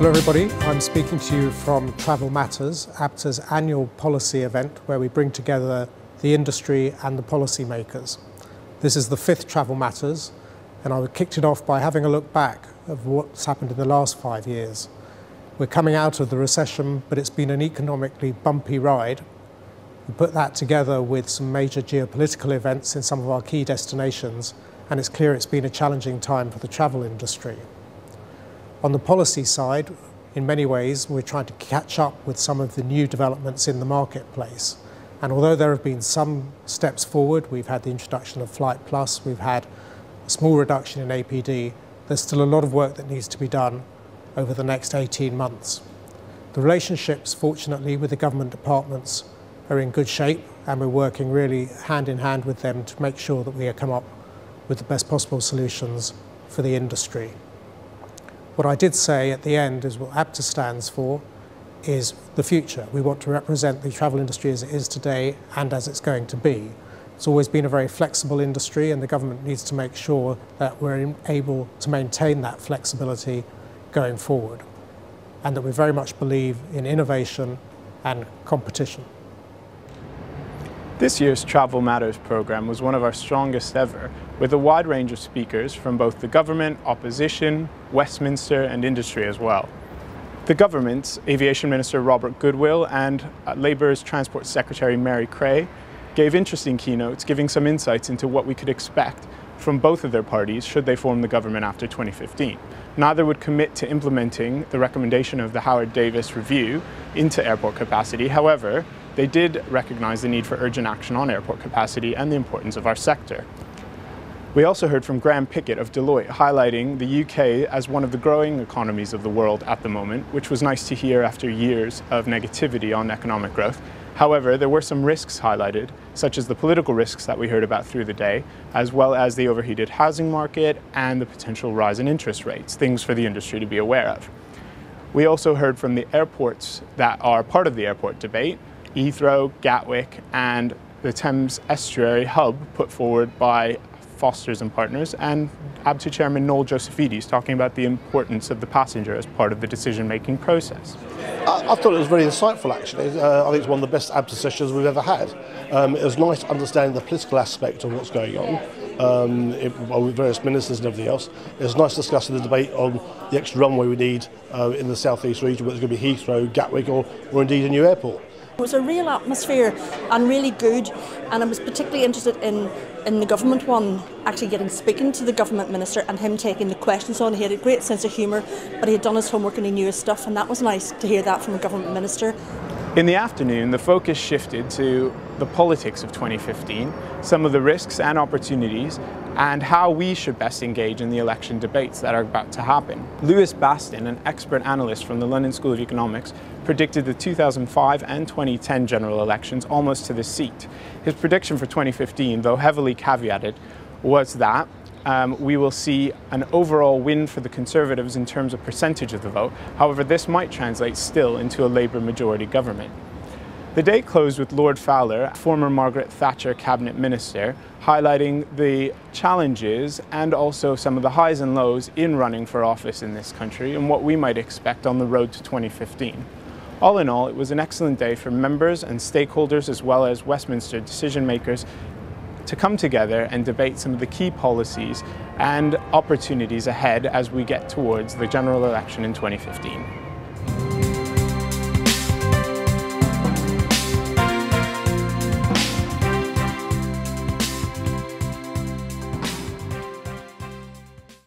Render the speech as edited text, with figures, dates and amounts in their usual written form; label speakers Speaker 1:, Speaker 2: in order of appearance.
Speaker 1: Hello everybody, I'm speaking to you from Travel Matters, ABTA's annual policy event where we bring together the industry and the policymakers. This is the 5th Travel Matters, and I kicked it off by having a look back of what's happened in the last 5 years. We're coming out of the recession, but it's been an economically bumpy ride. We put that together with some major geopolitical events in some of our key destinations, and it's clear it's been a challenging time for the travel industry. On the policy side, in many ways, we're trying to catch up with some of the new developments in the marketplace. And although there have been some steps forward, we've had the introduction of Flight Plus, we've had a small reduction in APD, there's still a lot of work that needs to be done over the next 18 months. The relationships, fortunately, with the government departments are in good shape, and we're working really hand in hand with them to make sure that we come up with the best possible solutions for the industry. What I did say at the end is what ABTA stands for is the future. We want to represent the travel industry as it is today and as it's going to be. It's always been a very flexible industry, and the government needs to make sure that we're able to maintain that flexibility going forward, and that we very much believe in innovation and competition.
Speaker 2: This year's Travel Matters programme was one of our strongest ever, with a wide range of speakers from both the government, opposition, Westminster and industry as well. The government's Aviation Minister Robert Goodwill and Labour's Transport Secretary Mary Creagh gave interesting keynotes, giving some insights into what we could expect from both of their parties should they form the government after 2015. Neither would commit to implementing the recommendation of the Howard Davis review into airport capacity. However, they did recognise the need for urgent action on airport capacity and the importance of our sector. We also heard from Graham Pickett of Deloitte highlighting the UK as one of the growing economies of the world at the moment, which was nice to hear after years of negativity on economic growth. However, there were some risks highlighted, such as the political risks that we heard about through the day, as well as the overheated housing market and the potential rise in interest rates, things for the industry to be aware of. We also heard from the airports that are part of the airport debate, Heathrow, Gatwick and the Thames Estuary hub put forward by Foster's and Partners, and ABTA Chairman Noel Josephides talking about the importance of the passenger as part of the decision-making process.
Speaker 3: I thought it was very insightful, actually. I think it's one of the best ABTA sessions we've ever had. It was nice understanding the political aspect of what's going on with various ministers and everything else. It was nice discussing the debate on the extra runway we need in the South East region, whether it's going to be Heathrow, Gatwick or indeed a new airport.
Speaker 4: It was a real atmosphere and really good, and I was particularly interested in the government one, actually speaking to the government minister and him taking the questions on. He had a great sense of humour, but he had done his homework and he knew his stuff, and that was nice to hear that from a government minister.
Speaker 2: In the afternoon, the focus shifted to the politics of 2015, some of the risks and opportunities, and how we should best engage in the election debates that are about to happen. Lewis Baston, an expert analyst from the London School of Economics, predicted the 2005 and 2010 general elections almost to the seat. His prediction for 2015, though heavily caveated, was that we will see an overall win for the Conservatives in terms of percentage of the vote. However, this might translate still into a Labour majority government. The day closed with Lord Fowler, former Margaret Thatcher cabinet minister, highlighting the challenges and also some of the highs and lows in running for office in this country and what we might expect on the road to 2015. All in all, it was an excellent day for members and stakeholders as well as Westminster decision makers to come together and debate some of the key policies and opportunities ahead as we get towards the general election in 2015.